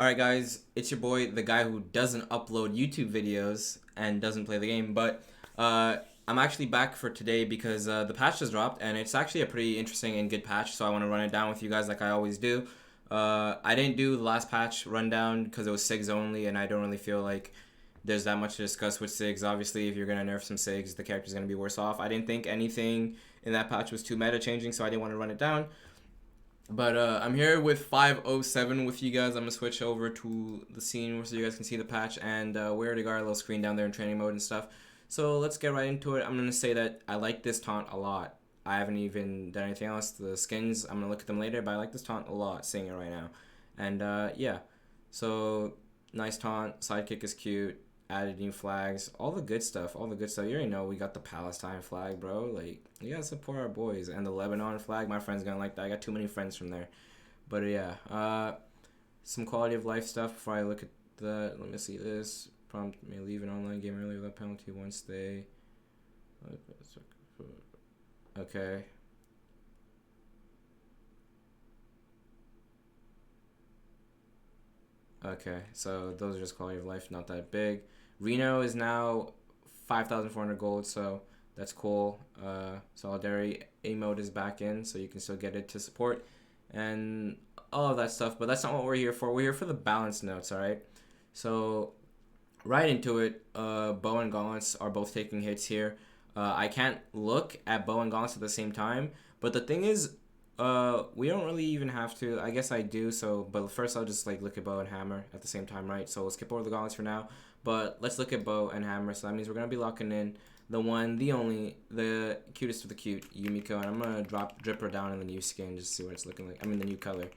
Alright guys, it's your boy, the guy who doesn't upload YouTube videos and doesn't play the game, but I'm actually back for today because the patch just dropped and it's actually a pretty interesting and good patch, so I want to run it down with you guys like I always do. I didn't do the last patch rundown because it was SIGs only and I don't really feel like there's that much to discuss with SIGs. Obviously, if you're going to nerf some SIGs, the character's going to be worse off. I didn't think anything in that patch was too meta changing, so I didn't want to run it down. But I'm here with 507 with you guys. I'm going to switch over to the scene so you guys can see the patch. And we already got our little screen down there in training mode and stuff. So let's get right into it. I'm going to say that I like this taunt a lot. I haven't even done anything else. The skins, I'm going to look at them later. But I like this taunt a lot, saying it right now. And yeah, so nice taunt. Sidekick is cute. Added new flags. All the good stuff. All the good stuff. You already know we got the Palestine flag, bro. Like, you gotta support our boys. And the Lebanon flag. My friend's gonna like that. I got too many friends from there. But yeah. Some quality of life stuff before I look at the. Let me see this. Prompt may leave an online game early without penalty once they. Okay. Okay, so those are just quality of life, not that big. Reno is now 5,400 gold, so that's cool. Solidarity emote is back in, so you can still get it to support and all of that stuff. But that's not what we're here for. We're here for the balance notes, all right? So right into it, Bow and Gauntlets are both taking hits here. I can't look at Bow and Gauntlets at the same time, but the thing is, we don't really even have to. I guess I do, so, but first I'll just, like, look at Bow and Hammer at the same time, right? So we'll skip over the Gauntlets for now, but let's look at Bow and Hammer. So that means we're going to be locking in the one, the only, the cutest of the cute, Yumiko, and I'm going to drip her down in the new skin just to see what it's looking like. I mean, the new color.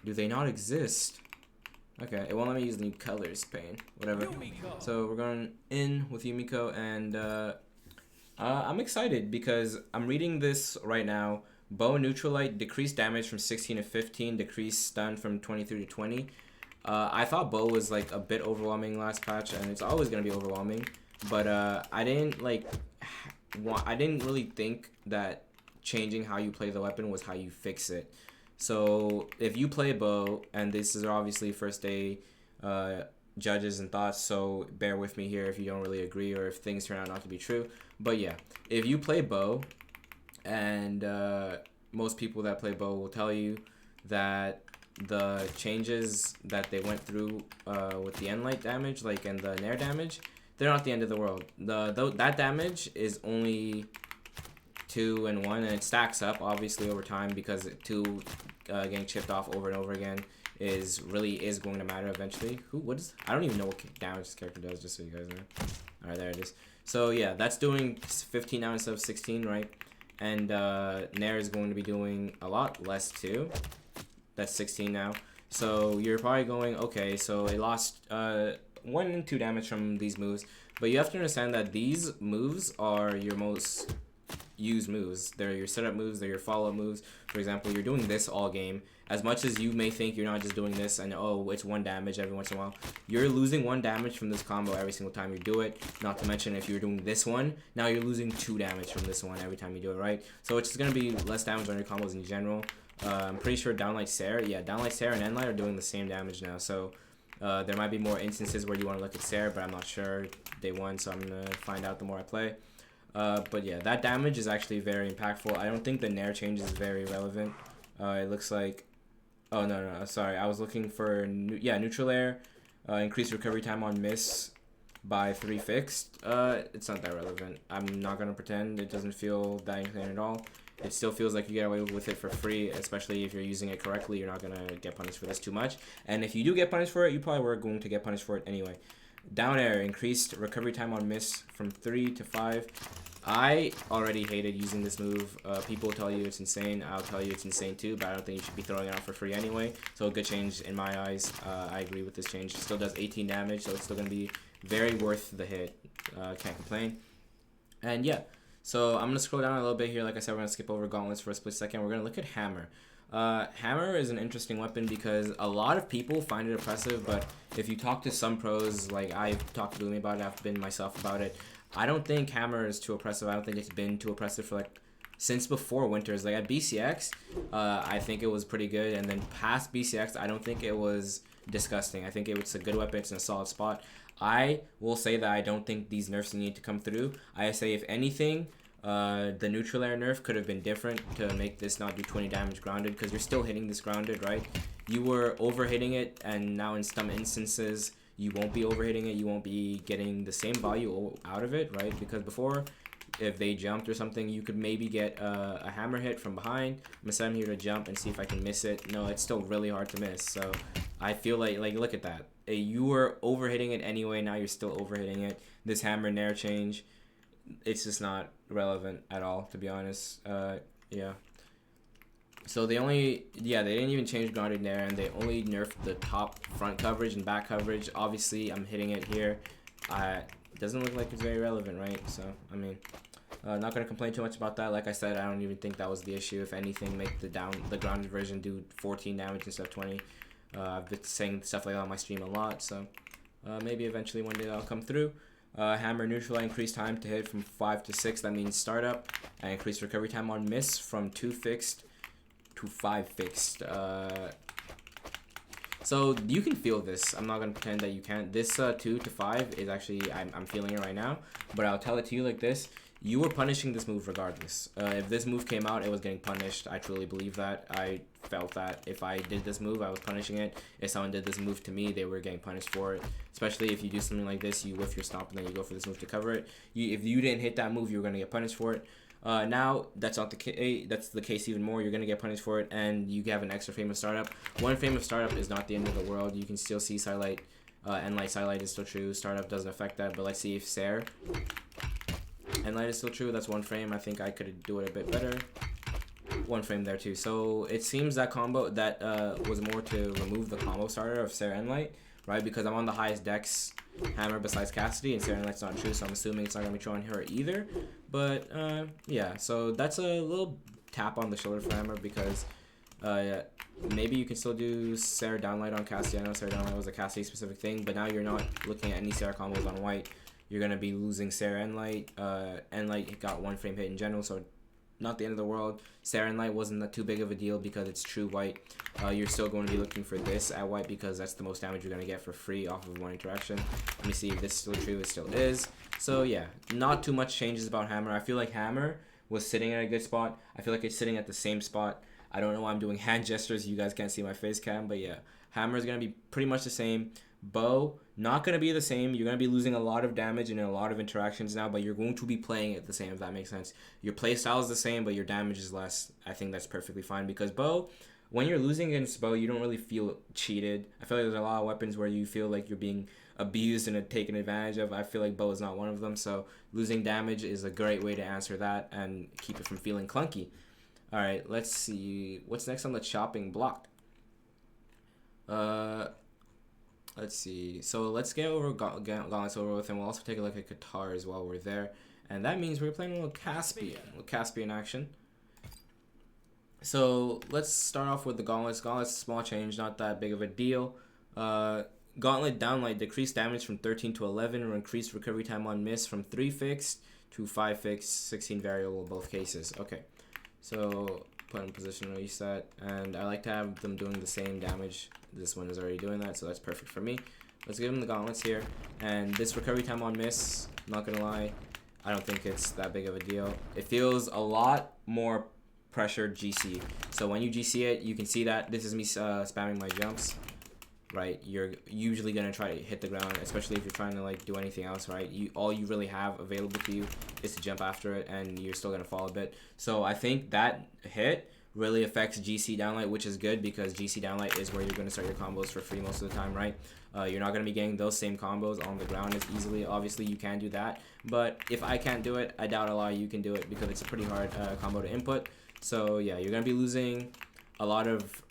Do they not exist? Okay, it won't let me use the new colors, pain. Whatever. Yumiko. So we're going in with Yumiko, and I'm excited because I'm reading this right now. Bow Neutralite, decreased damage from 16 to 15, decreased stun from 23 to 20. I thought Bow was like a bit overwhelming last patch, and it's always gonna be overwhelming. But I didn't really think that changing how you play the weapon was how you fix it. So if you play Bow, and this is obviously first day judges and thoughts, so bear with me here if you don't really agree or if things turn out not to be true. But yeah, if you play Bow, and most people that play Bow will tell you that the changes that they went through with the end light damage, like, and the nair damage, they're not the end of the world. That damage is only 2 and 1, and it stacks up obviously over time because 2 getting chipped off over and over again is going to matter eventually. I don't even know what damage this character does, just so you guys know. Alright, there it is. So yeah, that's doing 15 now instead of 16, right? And Nair is going to be doing a lot less too. That's 16 now. So you're probably going, okay, so it lost 1 and 2 damage from these moves. But you have to understand that these moves are your most used moves. They're your setup moves, they're your follow-up moves. For example, you're doing this all game. As much as you may think you're not just doing this and, oh, it's 1 damage every once in a while, you're losing 1 damage from this combo every single time you do it. Not to mention if you're doing this one, now you're losing 2 damage from this one every time you do it, right? So it's going to be less damage on your combos in general. I'm pretty sure Downlight Sarah, Downlight Sarah and Endlight are doing the same damage now. So there might be more instances where you want to look at Sarah, but I'm not sure day 1, so I'm going to find out the more I play. But yeah, that damage is actually very impactful. I don't think the Nair change is very relevant. It looks like... Oh, no, sorry. I was looking for... neutral air. Increased recovery time on miss by 3 fixed. It's not that relevant. I'm not going to pretend. It doesn't feel that anything at all. It still feels like you get away with it for free, especially if you're using it correctly. You're not going to get punished for this too much. And if you do get punished for it, you probably were going to get punished for it anyway. Down air, increased recovery time on miss from 3 to 5. I already hated using this move. People tell you it's insane. I'll tell you it's insane too, but I don't think you should be throwing it out for free anyway. So a good change in my eyes. I agree with this change. It still does 18 damage, so it's still going to be very worth the hit. Can't complain. And yeah, so I'm going to scroll down a little bit here. Like I said, we're going to skip over Gauntlets for a split second. We're going to look at Hammer. Hammer is an interesting weapon because a lot of people find it oppressive, but if you talk to some pros, like I've talked to Lumi about it, I've been myself about it, I don't think Hammer is too oppressive. I don't think it's been too oppressive for like since before Winters. Like at BCX, I think it was pretty good, and then past BCX, I don't think it was disgusting. I think it was a good weapon. It's in a solid spot. I will say that I don't think these nerfs need to come through. I say if anything, the neutral air nerf could have been different to make this not do 20 damage grounded, because you're still hitting this grounded, right? You were overhitting it, and now in some instances you won't be overhitting it. You won't be getting the same value out of it, right? Because before, if they jumped or something, you could maybe get a hammer hit from behind. I'm gonna set him here to jump and see if I can miss it. No, it's still really hard to miss. So I feel like look at that. You were overhitting it anyway. Now you're still overhitting it. This hammer nair change, it's just not relevant at all, to be honest. Yeah. So they didn't even change grounded nair, and they only nerfed the top front coverage and back coverage. Obviously, I'm hitting it here. It doesn't look like it's very relevant, right? So, I mean, not going to complain too much about that. Like I said, I don't even think that was the issue. If anything, make the grounded version do 14 damage instead of 20. I've been saying stuff like that on my stream a lot, so maybe eventually one day that'll come through. Hammer neutral, increased time to hit from 5 to 6. That means startup. And increased recovery time on miss from 2 fixed to 5 fixed. So you can feel this. I'm not gonna pretend that you can't. This 2 to 5 is actually, I'm feeling it right now. But I'll tell it to you like this: you were punishing this move regardless. If this move came out, it was getting punished. I truly believe that. I felt that if I did this move, I was punishing it. If someone did this move to me, they were getting punished for it. Especially if you do something like this, you whiff your stomp and then you go for this move to cover it. If you didn't hit that move, you were gonna get punished for it. Now that's not the case. That's the case even more. You're gonna get punished for it, and you have an extra frame of startup. One frame of startup is not the end of the world. You can still see Sidelight, and light Sidelight is still true. Startup doesn't affect that. But let's see if Sair and light is still true. That's 1 frame. I think I could do it a bit better. 1 frame there too. So it seems that combo that was more to remove the combo starter of Sair and light, right? Because I'm on the highest dex hammer besides Cassidy, and Sair and light's not true, so I'm assuming it's not gonna be true on her either. But yeah, so that's a little tap on the shoulder for hammer, because maybe you can still do Sair downlight on Cassidy. I know Sair downlight was a Cassidy specific thing, but now you're not looking at any Sair combos on white. You're gonna be losing Sair and light. And light got 1 frame hit in general, so not the end of the world. Sair and light wasn't that too big of a deal because it's true white. You're still going to be looking for this at white because that's the most damage you're going to get for free off of 1 interaction. Let me see if this is still true. It still is. So yeah, not too much changes about hammer. I feel like hammer was sitting at a good spot. I feel like it's sitting at the same spot. I don't know why I'm doing hand gestures. You guys can't see my face cam, but yeah, hammer is going to be pretty much the same. Bow, not going to be the same. You're going to be losing a lot of damage in a lot of interactions now, but you're going to be playing it the same, if that makes sense. Your play style is the same, but your damage is less. I think that's perfectly fine, because bow, when you're losing against bow, you don't really feel cheated. I feel like there's a lot of weapons where you feel like you're being abused and taken advantage of. I feel like bow is not one of them, so losing damage is a great way to answer that and keep it from feeling clunky. Alright, let's see. What's next on the chopping block? Let's see. So let's get over Gauntlets over with, and we'll also take a look at guitars while we're there. And that means we're playing a little Caspian action. So let's start off with the Gauntlets. Gauntlets, small change, not that big of a deal. Gauntlet Downlight, decreased damage from 13 to 11, or increased recovery time on miss from 3 fixed to 5 fixed, 16 variable in both cases. Okay, so put in position reset, and I like to have them doing the same damage. This one is already doing that, so that's perfect for me. Let's give him the gauntlets here, and this recovery time on miss, not gonna lie, I don't think it's that big of a deal. It feels a lot more pressured GC. So when you GC it, you can see that this is me spamming my jumps, right? You're usually gonna try to hit the ground, especially if you're trying to like do anything else, right? All you really have available to you is to jump after it, and you're still gonna fall a bit. So I think that hit really affects GC downlight, which is good, because GC downlight is where you're going to start your combos for free most of the time, right? You're not going to be getting those same combos on the ground as easily. Obviously, you can do that, but if I can't do it, I doubt a lot of you can do it, because it's a pretty hard combo to input. So yeah, you're going to be losing a lot of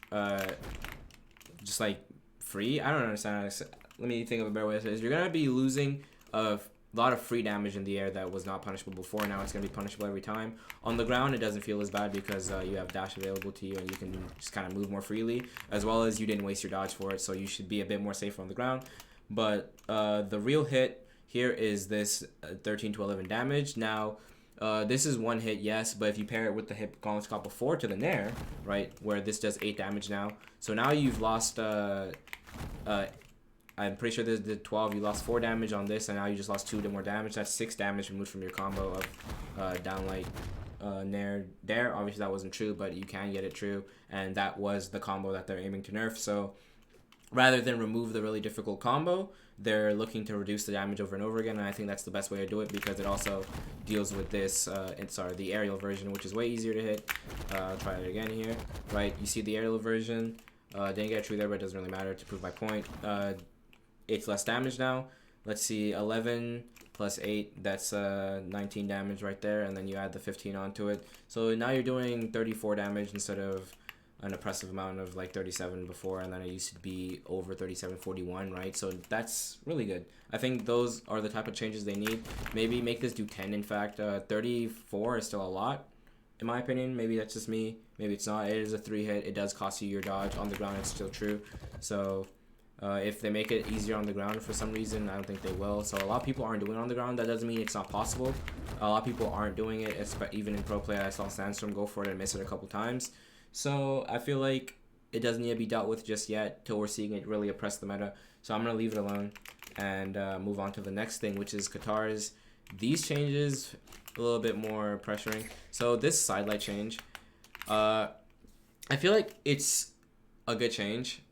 just like free. I don't understand. Let me think of a better way to say this. You're going to be losing a lot of free damage in the air that was not punishable before. Now it's going to be punishable every time. On the ground, it doesn't feel as bad because you have dash available to you, and you can just kind of move more freely, as well as you didn't waste your dodge for it, so you should be a bit more safer on the ground. But the real hit here is this 13 to 11 damage. Now, This is one hit, yes, but if you pair it with the hit Gauntlet got before to the Nair, right, where this does 8 damage now. So now you've lost, I'm pretty sure this did 12. You lost 4 damage on this, and now you just lost 2 more damage. That's 6 damage removed from your combo of Downlight, Nair. There, obviously that wasn't true, but you can get it true, and that was the combo that they're aiming to nerf. So rather than remove the really difficult combo, they're looking to reduce the damage over and over again, and I think that's the best way to do it because it also deals with this, the aerial version, which is way easier to hit. I'll try it again here. Right, you see the aerial version. Didn't get true there, but it doesn't really matter to prove my point. It's less damage now. Let's see, 11 plus 8, that's 19 damage right there, and then you add the 15 onto it. So now you're doing 34 damage instead of an oppressive amount of like 37 before, and then it used to be over 37, 41, right? So that's really good. I think those are the type of changes they need. Maybe make this do 10, in fact. 34 is still a lot, in my opinion. Maybe that's just me. Maybe it's not. It is a 3-hit. It does cost you your dodge. On the ground, it's still true. So if they make it easier on the ground for some reason, I don't think they will. So a lot of people aren't doing it on the ground. That doesn't mean it's not possible. A lot of people aren't doing it, even in pro play. I saw Sandstorm go for it and miss it a couple times. So I feel like it doesn't need to be dealt with just yet till we're seeing it really oppress the meta. So I'm going to leave it alone and move on to the next thing, which is Katars. These changes, a little bit more pressuring. So this sidelight change, I feel like it's a good change,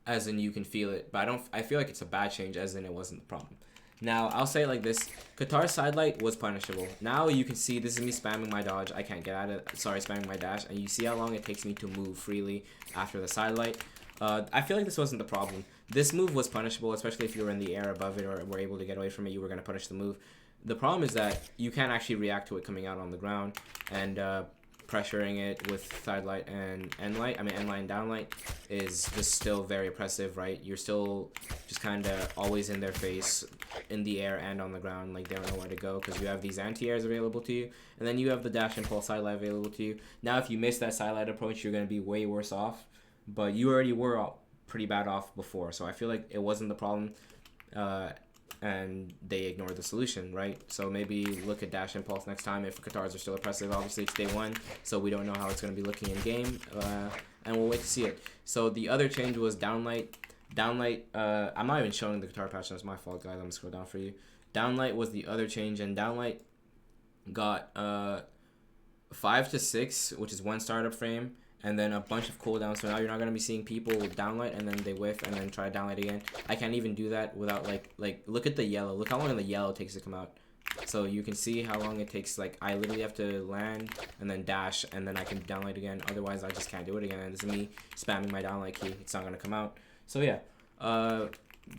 as in you can feel it, but I feel like it's a bad change, as in it wasn't the problem. Now, I'll say it like this. Qatar's sidelight was punishable. Now you can see this is me spamming my dodge. I can't get out of it. Sorry, spamming my dash. And you see how long it takes me to move freely after the sidelight. I feel like this wasn't the problem. This move was punishable, especially if you were in the air above it or were able to get away from it. You were going to punish the move. The problem is that you can't actually react to it coming out on the ground. And pressuring it with sidelight and endlight, endlight and downlight is just still very oppressive, right? You're still just kind of always in their face, in the air and on the ground, like they don't know where to go because you have these anti-airs available to you, and then you have the dash and pulse sidelight available to you. Now if you miss that sidelight approach, you're going to be way worse off, but you already were pretty bad off before, so I feel like it wasn't the problem. And they ignored the solution, right? So maybe look at Dash and Pulse next time if Katars are still oppressive. Obviously, it's day 1, so we don't know how it's going to be looking in game, and we'll wait to see it. So the other change was Downlight. Downlight, I'm not even showing the Qatar patch, that's my fault, guys. Let me scroll down for you. Downlight was the other change, and Downlight got 5 to 6, which is 1 startup frame, and then a bunch of cooldowns. So now you're not going to be seeing people with downlight and then they whiff and then try downlight again. I can't even do that without like look at the yellow. Look how long the yellow takes to come out. So you can see how long it takes. Like I literally have to land and then dash and then I can downlight again. Otherwise I just can't do it again. And this is me spamming my downlight key. It's not going to come out. So yeah,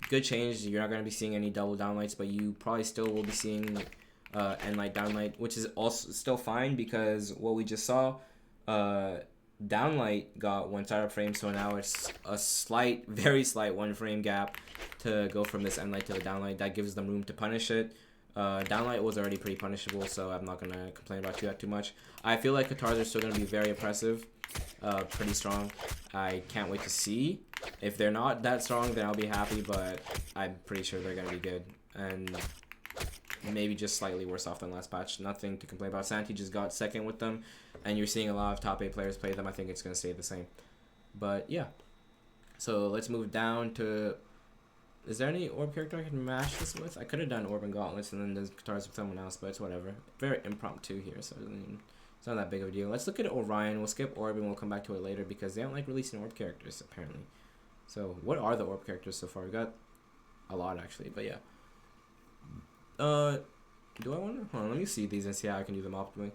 good change. You're not going to be seeing any double downlights, but you probably still will be seeing endlight downlight, which is also still fine because what we just saw, downlight got 1 startup frame, so now it's a slight, very slight 1 frame gap to go from this endlight to the downlight. That gives them room to punish it. Downlight was already pretty punishable, so I'm not going to complain about that too much. I feel like Katars are still going to be very oppressive, pretty strong. I can't wait to see. If they're not that strong, then I'll be happy, but I'm pretty sure they're going to be good. And maybe just slightly worse off than last patch. Nothing to complain about. Santi just got 2nd with them, and you're seeing a lot of top 8 players play them. I think it's going to stay the same. But yeah. So let's move down to... Is there any orb character I can mash this with? I could have done orb and gauntlets and then there's Katars with someone else, but it's whatever. Very impromptu here, so it's not that big of a deal. Let's look at Orion. We'll skip orb and we'll come back to it later because they don't like releasing orb characters, apparently. So what are the orb characters so far? We got a lot, actually, but yeah. Do I wonder? Hold on, let me see these and see how I can do them optimally.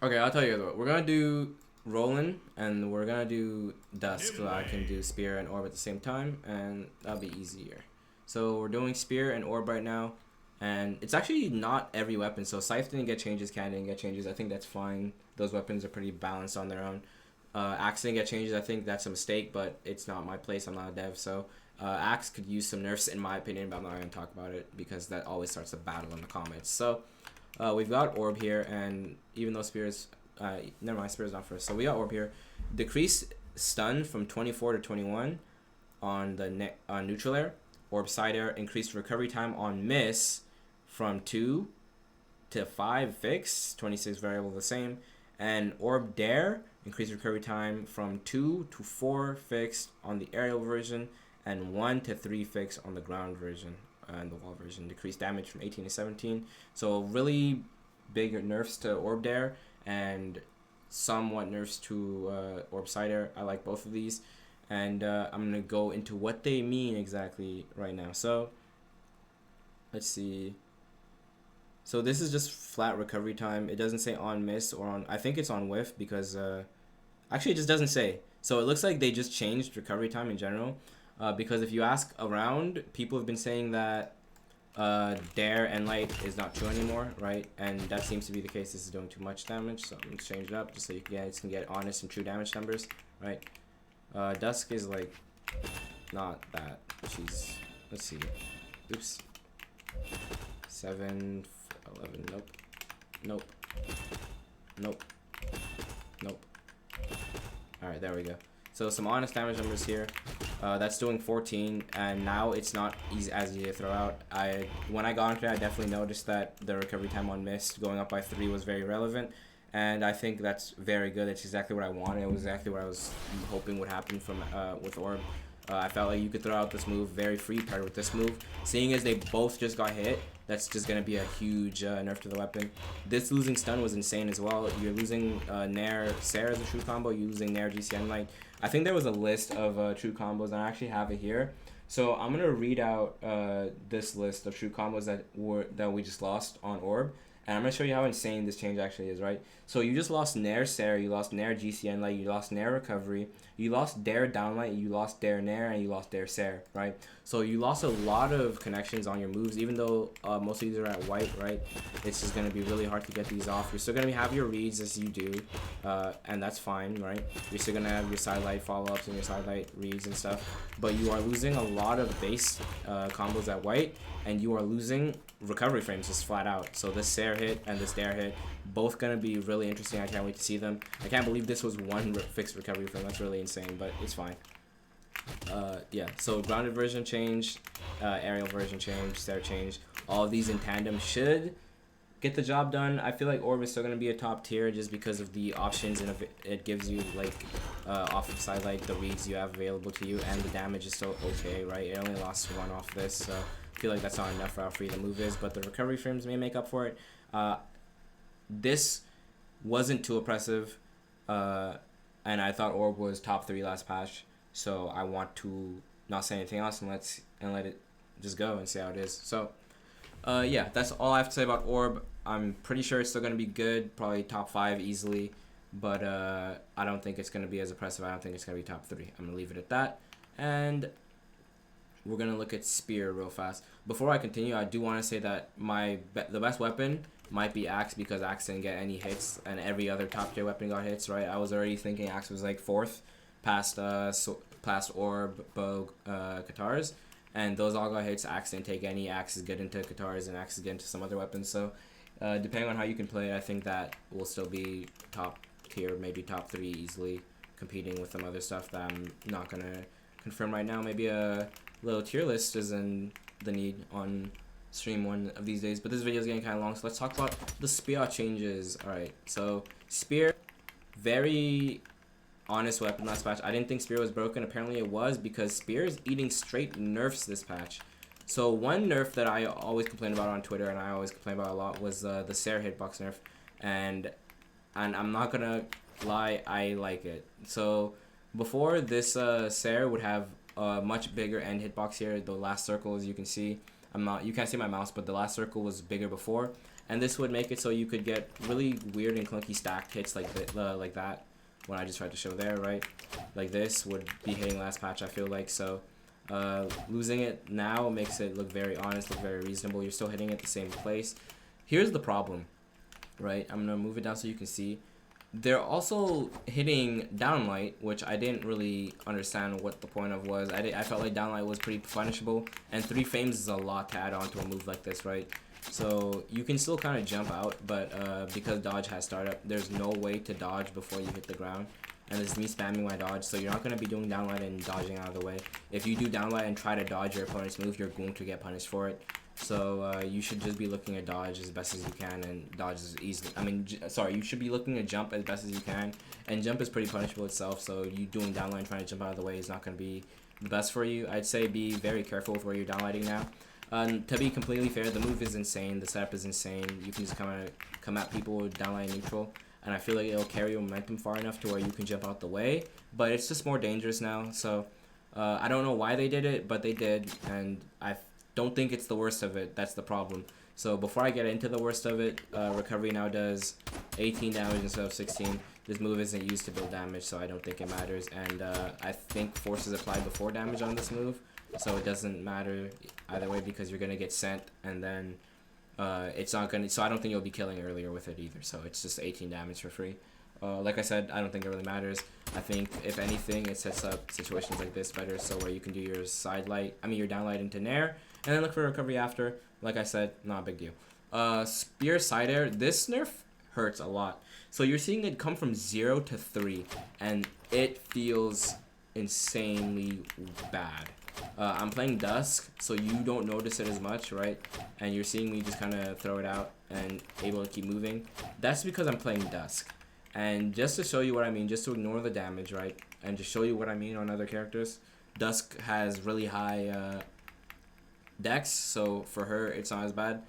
Okay, I'll tell you what. We're gonna do Roland and we're gonna do Dusk so I can do Spear and Orb at the same time, and that'll be easier. So we're doing Spear and Orb right now, and it's actually not every weapon. So Scythe didn't get changes, Can didn't get changes. I think that's fine. Those weapons are pretty balanced on their own. Axe didn't get changes. I think that's a mistake, but it's not my place. I'm not a dev, so Axe could use some nerfs in my opinion, but I'm not going to talk about it because that always starts a battle in the comments. So we've got Orb here, and even though Spear is... never mind, Spear is not first. So we got Orb here. Decrease stun from 24 to 21 on the neutral air. Orb side air. Increased recovery time on miss from 2 to 5 fixed, 26 variable the same, and Orb Dare increase recovery time from 2 to 4 fixed on the aerial version, and 1 to 3 fixed on the ground version and the wall version. Decrease damage from 18 to 17. So really big nerfs to Orb Dare and somewhat nerfs to Orb Cider. I like both of these, and I'm gonna go into what they mean exactly right now. So let's see. So this is just flat recovery time. It doesn't say on miss or on, I think it's on whiff, because actually it just doesn't say. So it looks like they just changed recovery time in general, because if you ask around, people have been saying that Dare and Light is not true anymore, right? And that seems to be the case. This is doing too much damage, so I'm gonna change it up just so you guys can get honest and true damage numbers, right? Dusk is like not that. She's, let's see. Oops. 7, 11. Nope. Nope. Nope. Nope. All right, there we go. So some honest damage numbers here. That's doing 14, and now it's not as easy to throw out. When I got into it, I definitely noticed that the recovery time on mist going up by 3 was very relevant, and I think that's very good. It's exactly what I wanted. It was exactly what I was hoping would happen from with Orb. I felt like you could throw out this move very free paired with this move. Seeing as they both just got hit, that's just going to be a huge nerf to the weapon. This losing stun was insane as well. You're losing Nair Sarah as a true combo. You're losing Nair GCN Light. I think there was a list of true combos, and I actually have it here. So I'm going to read out this list of true combos that we just lost on Orb. And I'm going to show you how insane this change actually is, right? So you just lost Nair Sarah, you lost Nair GCN Light, you lost Nair Recovery, you lost Dare Downlight, you lost Dare Nair, and you lost Dare Sarah, right? So you lost a lot of connections on your moves, even though most of these are at white, right? It's just going to be really hard to get these off. You're still going to have your reads as you do, and that's fine, right? You're still going to have your sidelight follow-ups and your sidelight reads and stuff, but you are losing a lot of base combos at white, and you are losing recovery frames just flat out. So this Sarah hit and this Dare hit, both going to be really interesting. I can't wait to see them. I can't believe this was one fixed recovery frame. That's really insane, but it's fine. Yeah, so grounded version changed, aerial version changed, Sarah changed. All of these in tandem should get the job done. I feel like Orb is still going to be a top tier just because of the options, and it gives you like off of sidelight the reads you have available to you, and the damage is still okay, right? It only lost 1 off this, so I feel like that's not enough for how free the move is, but the recovery frames may make up for it. This wasn't too oppressive, and I thought Orb was top 3 last patch, so I want to not say anything else and let it just go and see how it is. So yeah, that's all I have to say about Orb. I'm pretty sure it's still going to be good, probably top 5 easily, but I don't think it's going to be as oppressive. I don't think it's going to be top 3. I'm going to leave it at that, and we're going to look at Spear real fast. Before I continue, I do want to say that the best weapon might be Axe, because Axe didn't get any hits, and every other top tier weapon got hits, right? I was already thinking Axe was like 4th, past Orb, Bow, Katars, and those all got hits. Axe didn't take any. Axe is good into Katars, and Axe is good into some other weapons. So depending on how you can play it, I think that will still be top tier, maybe top 3 easily, competing with some other stuff that I'm not going to confirm right now. Maybe a little tier list is in the need on stream one of these days, but this video is getting kind of long, so let's talk about the Spear changes. Alright, so Spear, very honest weapon last patch. I didn't think Spear was broken. Apparently it was, because Spear is eating straight nerfs this patch. So one nerf that I always complain about on Twitter, and I always complain about a lot, was the Sarah hitbox nerf, and I'm not gonna lie, I like it. So before this, Sarah would have a much bigger end hitbox here. The last circle, as you can see, you can't see my mouse, but the last circle was bigger before, and this would make it so you could get really weird and clunky stacked hits like that. When I just tried to show there, right? Like this would be hitting last patch, I feel like. So losing it now makes it look very honest, look very reasonable. You're still hitting at the same place. Here's the problem, right? I'm gonna move it down so you can see. They're also hitting Downlight, which I didn't really understand what the point of was. I felt like Downlight was pretty punishable, and 3 frames is a lot to add on to a move like this, right? So you can still kind of jump out, but because dodge has startup, there's no way to dodge before you hit the ground. And this is me spamming my dodge, so you're not going to be doing Downlight and dodging out of the way. If you do Downlight and try to dodge your opponent's move, you're going to get punished for it. So you should just be looking at dodge as best as you can, and dodge is easily. I mean, sorry, you should be looking at jump as best as you can, and jump is pretty punishable itself. So you doing downline trying to jump out of the way is not going to be the best for you. I'd say be very careful with where you're downlighting now. To be completely fair, the move is insane. The setup is insane. You can just come at people with downlight neutral, and I feel like it'll carry your momentum far enough to where you can jump out the way. But it's just more dangerous now. So I don't know why they did it, but they did, and I don't think it's the worst of it. That's the problem. So before I get into the worst of it, recovery now does 18 damage instead of 16. This move isn't used to build damage, so I don't think it matters. And I think force is applied before damage on this move, so it doesn't matter either way because you're gonna get sent, and then it's not gonna. So I don't think you'll be killing earlier with it either. So it's just 18 damage for free. Like I said, I don't think it really matters. I think if anything, it sets up situations like this better, so where you can do your your downlight into Nair, and then look for recovery after. Like I said, not a big deal. Spear side air. This nerf hurts a lot. So you're seeing it come from 0 to 3, and it feels insanely bad. I'm playing Dusk, so you don't notice it as much, right? And you're seeing me just kind of throw it out and able to keep moving. That's because I'm playing Dusk. And just to show you what I mean, just to ignore the damage, right? And to show you what I mean on other characters, Dusk has really high dex, so for her, it's not as bad.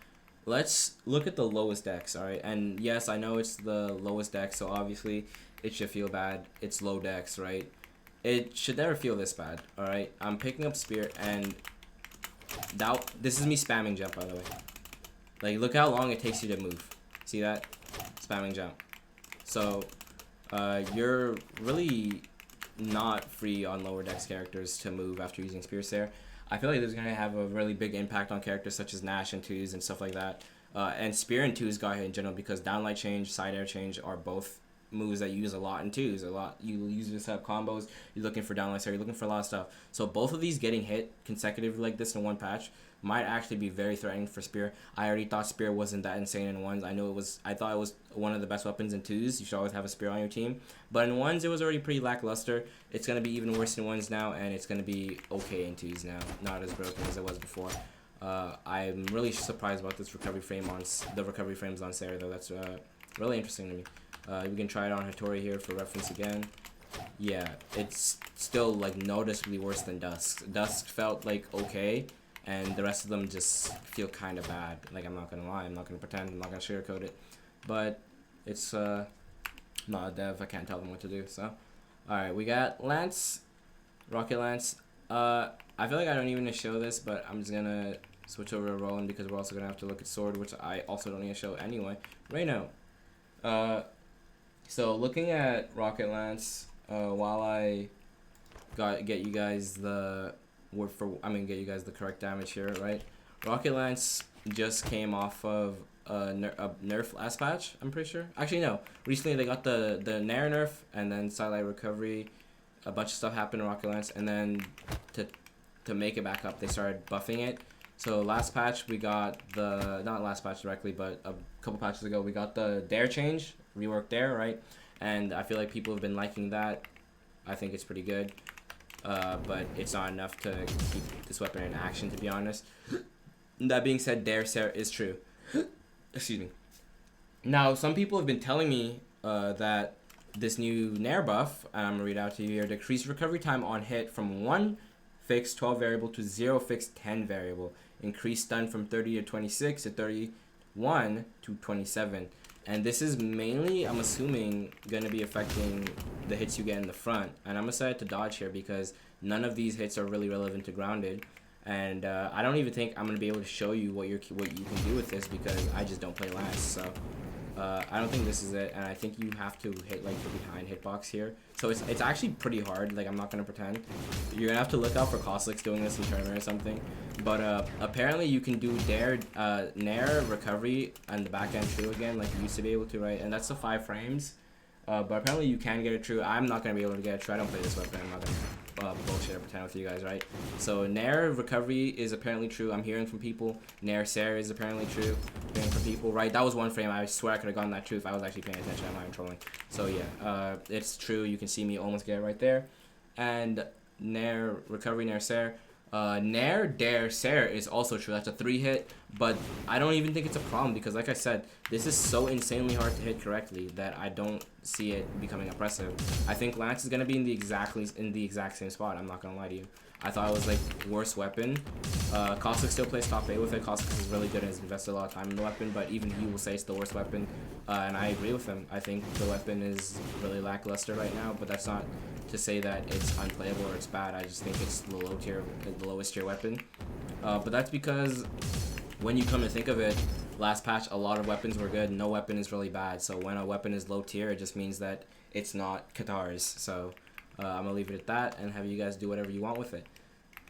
Let's look at the lowest dex, alright? And yes, I know it's the lowest dex, so obviously it should feel bad. It's low dex, right? It should never feel this bad, alright? I'm picking up Spear, and this is me spamming jump, by the way. Like, look how long it takes you to move. See that? Spamming jump. So, you're really not free on lower dex characters to move after using Spear Stare. I feel like this is going to have a really big impact on characters such as Nash and Twos and stuff like that. And Spear and Twos got hit in general because downlight change, side air change are both moves that you use a lot in Twos. You use this to have combos, you're looking for downlight stare, you're looking for a lot of stuff. So both of these getting hit consecutively like this in one patch might actually be very threatening for Spear. I already thought Spear wasn't that insane in ones. I thought it was one of the best weapons in Twos. You should always have a Spear on your team. But in ones, it was already pretty lackluster. It's going to be even worse in ones now, and it's going to be okay in Twos now. Not as broken as it was before. I'm really surprised about this recovery frame on the recovery frames on Sarah, though. That's really interesting to me. We can try it on Hattori here for reference again. Yeah, it's still like noticeably worse than Dusk. Dusk felt like okay, and the rest of them just feel kind of bad. Like, I'm not gonna lie, I'm not gonna pretend, I'm not gonna sugarcoat it. But it's not a dev, I can't tell them what to do. So, alright, we got Lance, Rocket Lance. I feel like I don't even need to show this, but I'm just gonna switch over to Roland because we're also gonna have to look at Sword, which I also don't need to show anyway. Reno. So looking at Rocket Lance, while I get you guys the correct damage here, right? Rocket Lance just came off of a nerf last patch, I'm pretty sure. Actually, no. Recently they got the Nair nerf, and then Sidelight recovery. A bunch of stuff happened to Rocket Lance, and then to make it back up, they started buffing it. So last patch we got not last patch directly, but a couple patches ago we got the Dare change, rework Dare, right? And I feel like people have been liking that. I think it's pretty good, but it's not enough to keep this weapon in action, to be honest. That being said, Dare Sarah is true. Excuse me. Now, some people have been telling me that this new Nair buff, and I'm gonna read out to you here, decreased recovery time on hit from 1 fixed 12 variable to 0 fixed 10 variable. Increased stun from 30 to 26 to 31 to 27. And this is mainly, I'm assuming, going to be affecting the hits you get in the front. And I'm excited to dodge here because none of these hits are really relevant to grounded. And I don't even think I'm going to be able to show you what you can do with this because I just don't play Lance. So I don't think this is it. And I think you have to hit like the behind hitbox here. So it's actually pretty hard. Like, I'm not going to pretend. You're going to have to look out for Coslicks doing this in tournament or something. But apparently you can do Nair recovery and the back end true again like you used to be able to, right? And that's the 5 frames. But apparently you can get it true. I'm not going to be able to get it true. I don't play this weapon. I'm not going to bullshit or pretend with you guys, right? So Nair recovery is apparently true. I'm hearing from people. Nair Sarah is apparently true. Hearing from people, right? That was 1 frame. I swear I could have gotten that true if I was actually paying attention. I'm not even trolling. So yeah, it's true. You can see me almost get it right there. And Nair recovery, Nair Sarah. Nair, Dare, Sair is also true. That's a 3-hit, but I don't even think it's a problem because, like I said, this is so insanely hard to hit correctly that I don't see it becoming oppressive. I think Lance is gonna be in the exact same spot. I'm not gonna lie to you. I thought it was like worst weapon. Caustic still plays top 8 with it. Caustic is really good and has invested a lot of time in the weapon, but even he will say it's the worst weapon, and I agree with him. I think the weapon is really lackluster right now, but that's not to say that it's unplayable or it's bad. I just think it's the lowest tier weapon. But that's because when you come to think of it, last patch a lot of weapons were good. No weapon is really bad. So when a weapon is low tier, it just means that it's not Qatar's. So I'm gonna leave it at that and have you guys do whatever you want with it.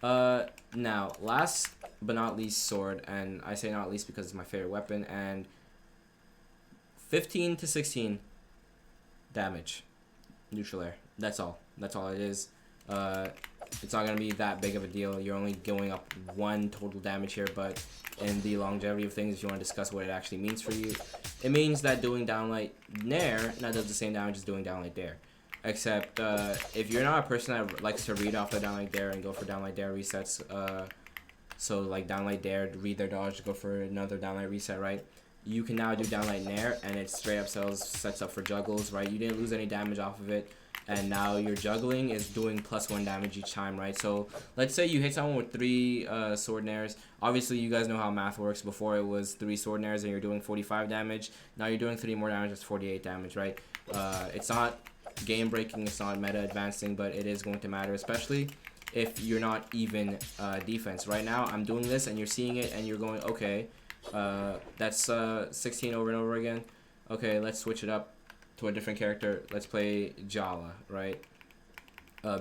Now, last but not least, sword, and I say not least because it's my favorite weapon, and 15 to 16 damage, neutral air. That's all. That's all it is. It's not gonna be that big of a deal. You're only going up 1 total damage here, but in the longevity of things, if you want to discuss what it actually means for you, it means that doing Downlight Nair now does the same damage as doing Downlight Dare. Except if you're not a person that likes to read off the Downlight Dare and go for Downlight Dare resets, so like Downlight Dare, read their dodge, go for another Downlight reset, right? You can now do Downlight Nair, and it straight up sets up for juggles, right? You didn't lose any damage off of it, and now your juggling is doing +1 damage each time, right? So let's say you hit someone with 3 sword nairs. Obviously, you guys know how math works. Before it was 3 sword nairs and you're doing 45 damage. Now you're doing 3 more damage, that's 48 damage, right? It's not game breaking, it's not meta advancing, but it is going to matter, especially if you're not even defense. Right now, I'm doing this and you're seeing it and you're going, okay, that's 16 over and over again. Okay, let's switch it up to a different character. Let's play Jawa, right?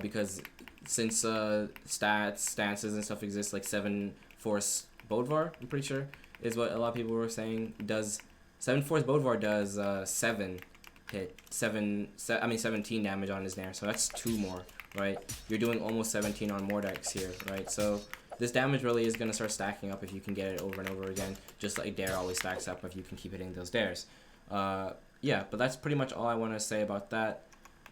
Because since stances and stuff exist, like 7 Force Bodvar, I'm pretty sure, is what a lot of people were saying. 7 Force Bodvar does 17 damage on his Nair, so that's 2 more, right? You're doing almost 17 on Mordex here, right? So this damage really is going to start stacking up if you can get it over and over again, just like Dare always stacks up if you can keep hitting those Dares. Yeah, but that's pretty much all I want to say about that.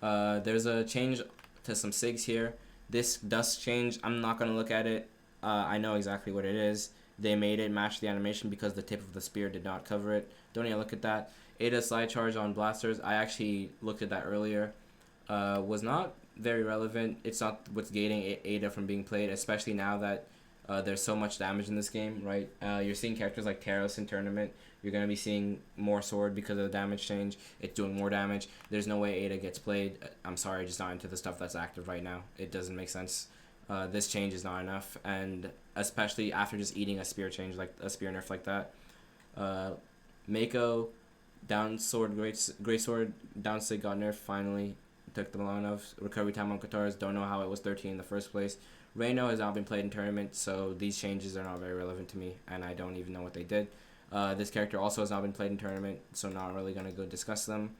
There's a change to some SIGs here. This dust change, I'm not going to look at it. I know exactly what it is. They made it match the animation because the tip of the spear did not cover it. Don't even look at that. Ada slide charge on blasters, I actually looked at that earlier. Was not very relevant. It's not what's gating Ada from being played, especially now that there's so much damage in this game, right? You're seeing characters like Taros in tournament. You're going to be seeing more sword because of the damage change. It's doing more damage. There's no way Ada gets played. I'm sorry, just not into the stuff that's active right now. It doesn't make sense. This change is not enough, and especially after just eating a spear change, like a spear nerf like that. Mako, down sword, great sword, down sig got nerfed finally. Took them long enough. Recovery time on Katars, don't know how it was 13 in the first place. Reno has not been played in tournament, so these changes are not very relevant to me, and I don't even know what they did. This character also has not been played in tournament, so not really going to go discuss them.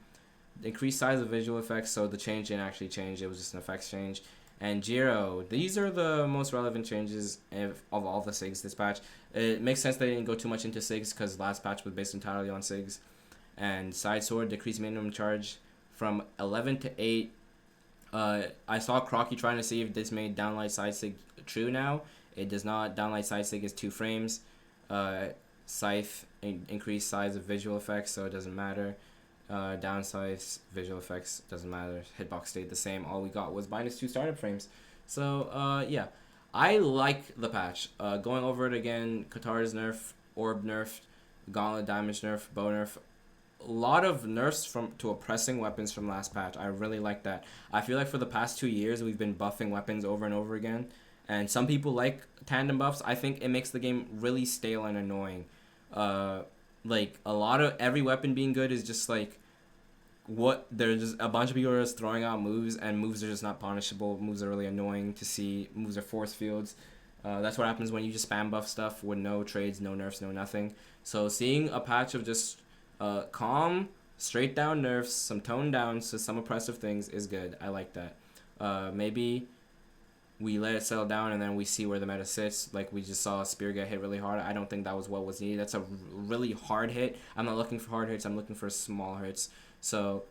Increased size of visual effects, so the change didn't actually change, it was just an effects change. And Jiro, these are the most relevant changes of all the SIGs this patch. It makes sense they didn't go too much into SIGs because last patch was based entirely on SIGs. And side sword, decreased minimum charge from 11 to 8. I saw Crocky trying to see if this made downlight side sig true now. It does not. Downlight side sig is 2 frames. Scythe increased size of visual effects, so it doesn't matter. Down size visual effects doesn't matter. Hitbox stayed the same. All we got was -2 startup frames. So yeah, I like the patch. Going over it again, Qatar's nerf, Orb nerf, Gauntlet damage nerf, Bow nerf. A lot of nerfs to oppressing weapons from last patch. I really like that. I feel like for the past 2 years we've been buffing weapons over and over again, and some people like tandem buffs. I think it makes the game really stale and annoying. Like a lot of every weapon being good is just like there's just a bunch of people are just throwing out moves, and moves are just not punishable. Moves are really annoying to see. Moves are force fields. That's what happens when you just spam buff stuff with no trades, no nerfs, no nothing. So seeing a patch of just calm, straight down nerfs, some toned downs to some oppressive things is good. I like that. Maybe we let it settle down and then we see where the meta sits. Like we just saw Spear get hit really hard. I don't think that was what was needed. That's a really hard hit. I'm not looking for hard hits. I'm looking for small hits. So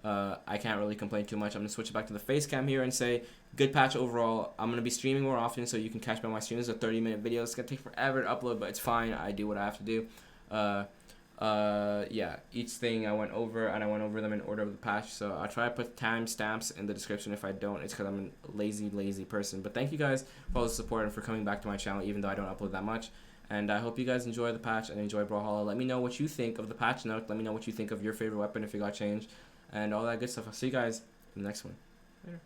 I can't really complain too much. I'm gonna switch it back to the face cam here and say good patch overall. I'm gonna be streaming more often, so you can catch me on my streams. A 30-minute video. It's gonna take forever to upload, but it's fine. I do what I have to do. Yeah, each thing I went over, and I went over them in order of the patch. So I'll try to put timestamps in the description. If I don't, it's because I'm a lazy person. But thank you guys for all the support and for coming back to my channel, even though I don't upload that much. And I hope you guys enjoy the patch and enjoy Brawlhalla. Let me know what you think of the patch note. Let me know what you think of your favorite weapon if it got changed, and all that good stuff. I'll see you guys in the next one. Later.